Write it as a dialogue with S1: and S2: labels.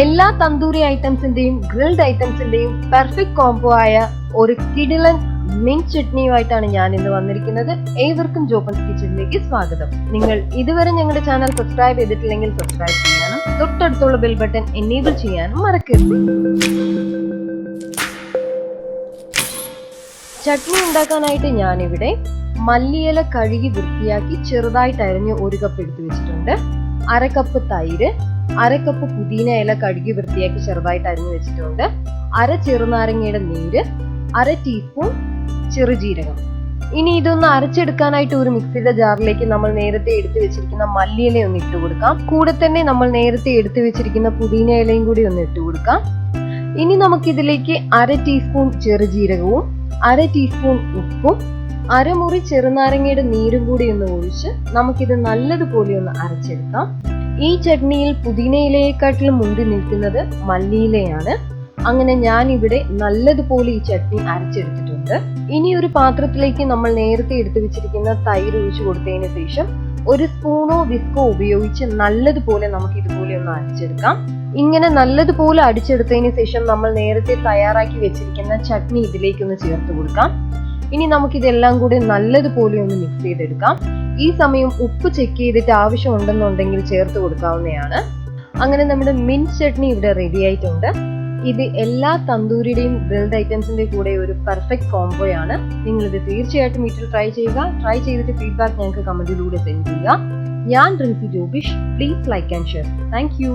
S1: എല്ലാ tandoori ഐറ്റംസിന്റെയും grilled ഐറ്റംസിന്റെയും perfect combo ആയ ഒരു കിടിലൻ മിന്റ് ചട്നിയുമായിട്ടാണ് ഞാൻ ഇന്ന് വന്നിരിക്കുന്നത്. ഏവർക്കും ജോപ്പൻസ് കിച്ചണിലേക്ക് സ്വാഗതം. നിങ്ങൾ ഇതുവരെ ഞങ്ങളുടെ ചാനൽ സബ്സ്ക്രൈബ് ചെയ്തിട്ടില്ലെങ്കിൽ സബ്സ്ക്രൈബ് ചെയ്യാനും തൊട്ടടുത്തുള്ള ബെൽ ബട്ടൺ എനേബിൾ ചെയ്യാനും മറക്കരുത്. ചട്നി ഉണ്ടാക്കാനായിട്ട് ഞാനിവിടെ മല്ലിയില കഴുകി വൃത്തിയാക്കി ചെറുതായിട്ട് അരിഞ്ഞ് 1 കപ്പ് എടുത്തു വെച്ചിട്ടുണ്ട്. 1/2 കപ്പ് തൈര്, 1/2 കപ്പ് പുതിന ഇല കഴുകി വൃത്തിയാക്കി ചെറുതായിട്ട് അരിഞ്ഞു വെച്ചിട്ടുണ്ട്. 1/2 ചെറുനാരങ്ങയുടെ നീര്, 1/2 ടീസ്പൂൺ ചെറുജീരകം. ഇനി ഇതൊന്ന് അരച്ചെടുക്കാനായിട്ട് ഒരു മിക്സിയുടെ ജാറിലേക്ക് നമ്മൾ നേരത്തെ എടുത്തു വെച്ചിരിക്കുന്ന മല്ലിയില ഒന്ന് ഇട്ട് കൊടുക്കാം. കൂടെ തന്നെ നമ്മൾ നേരത്തെ എടുത്തു വെച്ചിരിക്കുന്ന പുതിന ഇലയും കൂടി ഒന്ന് ഇട്ട് കൊടുക്കാം. ഇനി നമുക്കിതിലേക്ക് 1/2 ടീസ്പൂൺ ചെറുജീരകവും 1/2 ടീസ്പൂൺ ഉപ്പും 1/2 മുറി ചെറുനാരങ്ങയുടെ നീരും കൂടി ഒന്ന് ഒഴിച്ച് നമുക്കിത് നല്ലതുപോലെ ഒന്ന് അരച്ചെടുക്കാം. ഈ ചട്നിയിൽ പുതിന ഇലയെക്കാട്ടിലും മുന്തി നിൽക്കുന്നത് മല്ലിയിലയാണ്. അങ്ങനെ ഞാൻ ഇവിടെ നല്ലതുപോലെ ഈ ചട്നി അരച്ചെടുത്തിട്ടുണ്ട്. ഇനി ഒരു പാത്രത്തിലേക്ക് നമ്മൾ നേരത്തെ എടുത്തു വെച്ചിരിക്കുന്ന തൈര് ഒഴിച്ചു കൊടുത്തതിന് ശേഷം 1 സ്പൂണോ വിസ്കോ ഉപയോഗിച്ച് നല്ലതുപോലെ നമുക്ക് ഇതുപോലെ ഒന്ന് അരച്ചെടുക്കാം. ഇങ്ങനെ നല്ലതുപോലെ അടിച്ചെടുത്തതിന് ശേഷം നമ്മൾ നേരത്തെ തയ്യാറാക്കി വെച്ചിരിക്കുന്ന ചട്നി ഇതിലേക്കൊന്ന് ചേർത്ത് കൊടുക്കാം. ഇനി നമുക്കിതെല്ലാം കൂടി നല്ലതുപോലെ ഒന്ന് മിക്സ് ചെയ്തെടുക്കാം. ഈ സമയം ഉപ്പ് ചെക്ക് ചെയ്തിട്ട് ആവശ്യമുണ്ടെന്നുണ്ടെങ്കിൽ ചേർത്ത് കൊടുക്കാവുന്നതാണ്. അങ്ങനെ നമ്മുടെ മിന്റ് ചട്നി ഇവിടെ റെഡി ആയിട്ടുണ്ട്. ഇത് എല്ലാ തന്തൂരിയുടെയും ഗ്രിൽഡ് ഐറ്റംസിന്റെ കൂടെ ഒരു പെർഫെക്റ്റ് കോംബോയാണ്. നിങ്ങൾ ഇത് തീർച്ചയായിട്ടും വീട്ടിൽ ട്രൈ ചെയ്യുക. ട്രൈ ചെയ്തിട്ട് ഫീഡ്ബാക്ക് ഞങ്ങൾക്ക് കമന്റിലൂടെ സെൻഡ് ചെയ്യുക. ഞാൻ Rincy Jobish. Please like and share. Thank U.